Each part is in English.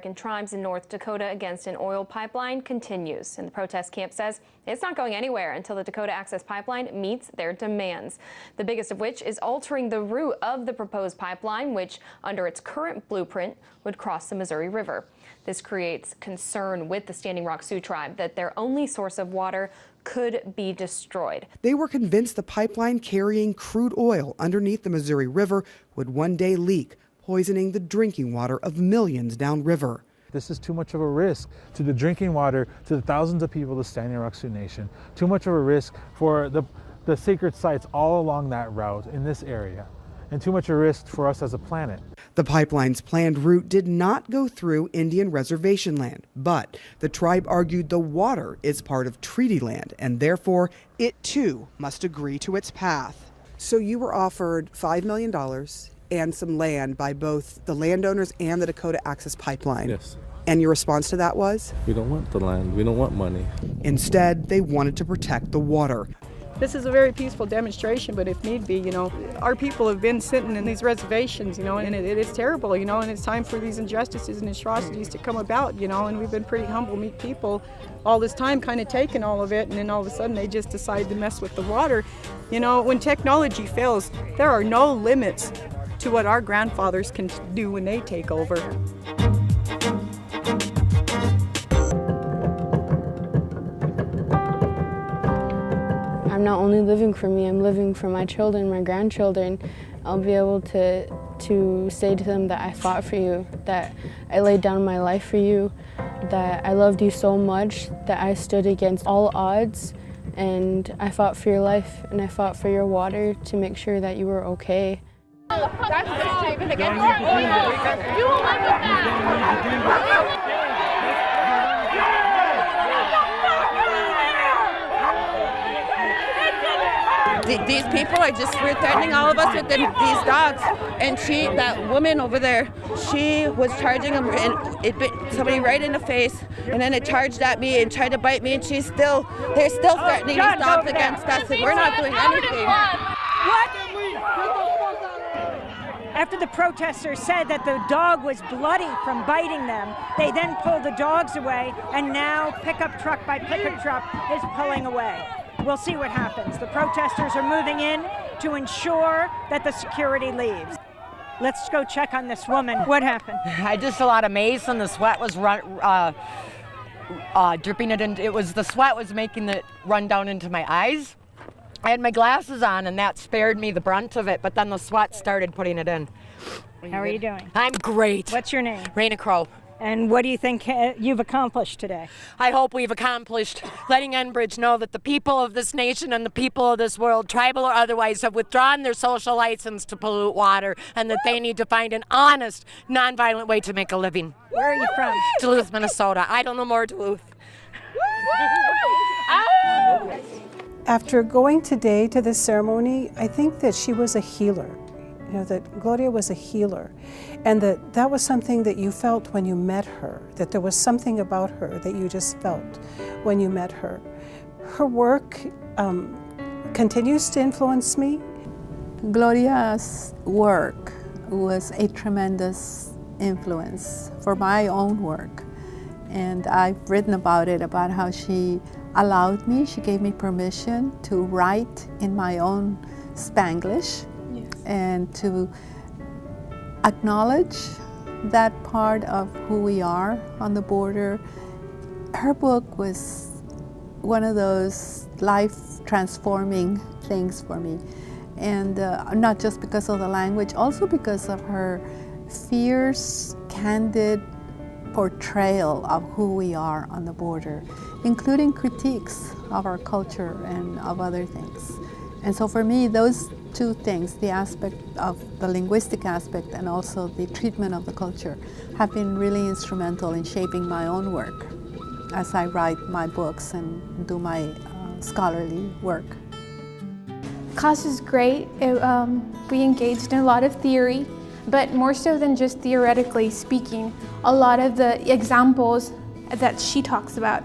American tribes in North Dakota against an oil pipeline continues, and the protest camp says it's not going anywhere until the Dakota Access Pipeline meets their demands. The biggest of which is altering the route of the proposed pipeline, which, under its current blueprint, would cross the Missouri River. This creates concern with the Standing Rock Sioux tribe that their only source of water could be destroyed. They were convinced the pipeline carrying crude oil underneath the Missouri River would one day leak, poisoning the drinking water of millions downriver. This is too much of a risk to the drinking water, to the thousands of people of the Standing Rock Sioux Nation. Too much of a risk for the sacred sites all along that route in this area. And too much a risk for us as a planet. The pipeline's planned route did not go through Indian reservation land, but the tribe argued the water is part of treaty land, and therefore it too must agree to its path. So you were offered $5 million and some land by both the landowners and the Dakota Access Pipeline. Yes. And your response to that was? We don't want the land. We don't want money. Instead, they wanted to protect the water. This is a very peaceful demonstration, but if need be, our people have been sitting in these reservations, and it is terrible, and it's time for these injustices and atrocities to come about, and we've been pretty humble, meek people all this time kind of taking all of it, and then all of a sudden they just decide to mess with the water. When technology fails, there are no limits to what our grandfathers can do when they take over. I'm not only living for me, I'm living for my children, my grandchildren. I'll be able to say to them that I fought for you, that I laid down my life for you, that I loved you so much, that I stood against all odds, and I fought for your life, and I fought for your water to make sure that you were okay. That's a statement against you will live with that. These people are just threatening all of us with these dogs. And that woman over there, she was charging them, and it bit somebody right in the face, and then it charged at me and tried to bite me, and they're still threatening these dogs against us, and we're not doing anything. After the protesters said that the dog was bloody from biting them, they then pulled the dogs away, and now pickup truck by pickup truck is pulling away. We'll see what happens. The protesters are moving in to ensure that the security leaves. Let's go check on this woman. What happened? I just a lot of mace, and the sweat was dripping it in. The sweat was making it run down into my eyes. I had my glasses on, and that spared me the brunt of it, but then the sweat started putting it in. How are you doing? I'm great. What's your name? Raina Crow. And what do you think you've accomplished today? I hope we've accomplished letting Enbridge know that the people of this nation and the people of this world, tribal or otherwise, have withdrawn their social license to pollute water, and that they need to find an honest, nonviolent way to make a living. Where are you from? Duluth, Minnesota. I don't know more Duluth. After going today to this ceremony, I think that she was a healer. That Gloria was a healer, and that was something that you felt when you met her, that there was something about her that you just felt when you met her. Her work continues to influence me. Gloria's work was a tremendous influence for my own work, and I've written about it, about how she allowed me, she gave me permission to write in my own Spanglish. And to acknowledge that part of who we are on the border. Her book was one of those life-transforming things for me. And not just because of the language, also because of her fierce, candid portrayal of who we are on the border, including critiques of our culture and of other things. And so for me, those two things, the aspect of the linguistic aspect and also the treatment of the culture, have been really instrumental in shaping my own work as I write my books and do my scholarly work. Class is great. We engaged in a lot of theory, but more so than just theoretically speaking, a lot of the examples that she talks about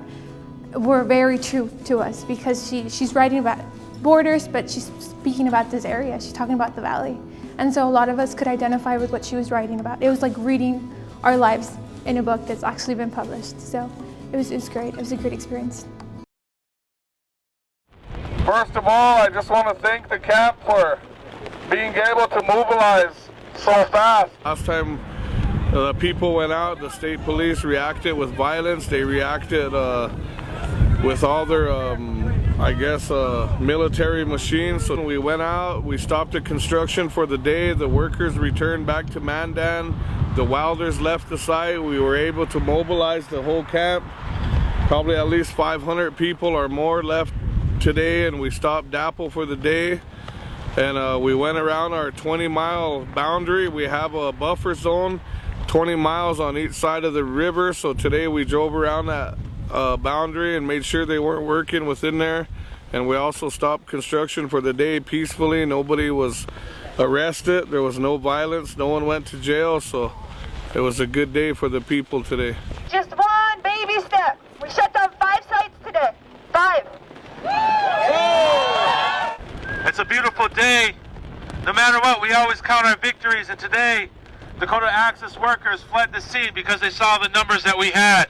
were very true to us, because she's writing about borders, but she's speaking about this area. She's talking about the valley. And so a lot of us could identify with what she was writing about. It was like reading our lives in a book that's actually been published. So it was great. It was a great experience. First of all, I just want to thank the camp for being able to mobilize so fast. Last time the people went out, the state police reacted with violence. They reacted with all their, military machines. So we went out, we stopped the construction for the day. The workers returned back to Mandan. The welders left the site. We were able to mobilize the whole camp. Probably at least 500 people or more left today, and we stopped DAPL for the day. And we went around our 20-mile boundary. We have a buffer zone, 20 miles on each side of the river. So today we drove around that boundary and made sure they weren't working within there. And we also stopped construction for the day peacefully. Nobody was arrested. There was no violence. No one went to jail. So it was a good day for the people today. Just one baby step. We shut down 5 sites today. 5. It's a beautiful day. No matter what, we always count our victories, and today, Dakota Access workers fled the scene because they saw the numbers that we had.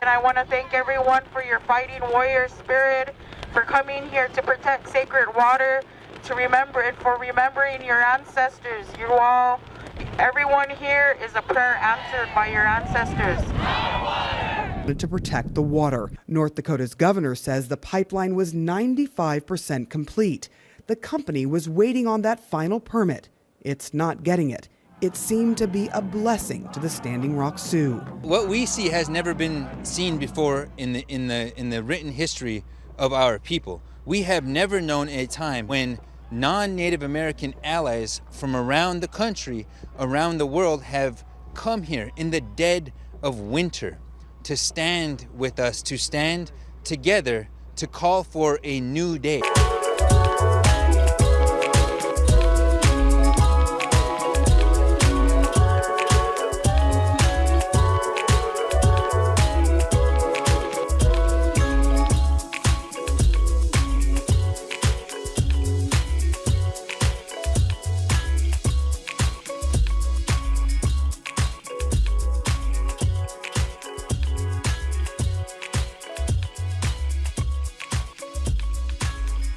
And I want to thank everyone for your fighting warrior spirit, for coming here to protect sacred water, to remember it, for remembering your ancestors. You all, everyone here is a prayer answered by your ancestors. To protect the water. North Dakota's governor says the pipeline was 95% complete. The company was waiting on that final permit. It's not getting it. It seemed to be a blessing to the Standing Rock Sioux. What we see has never been seen before in the written history of our people. We have never known a time when non-Native American allies from around the country, around the world, have come here in the dead of winter to stand with us, to stand together, to call for a new day.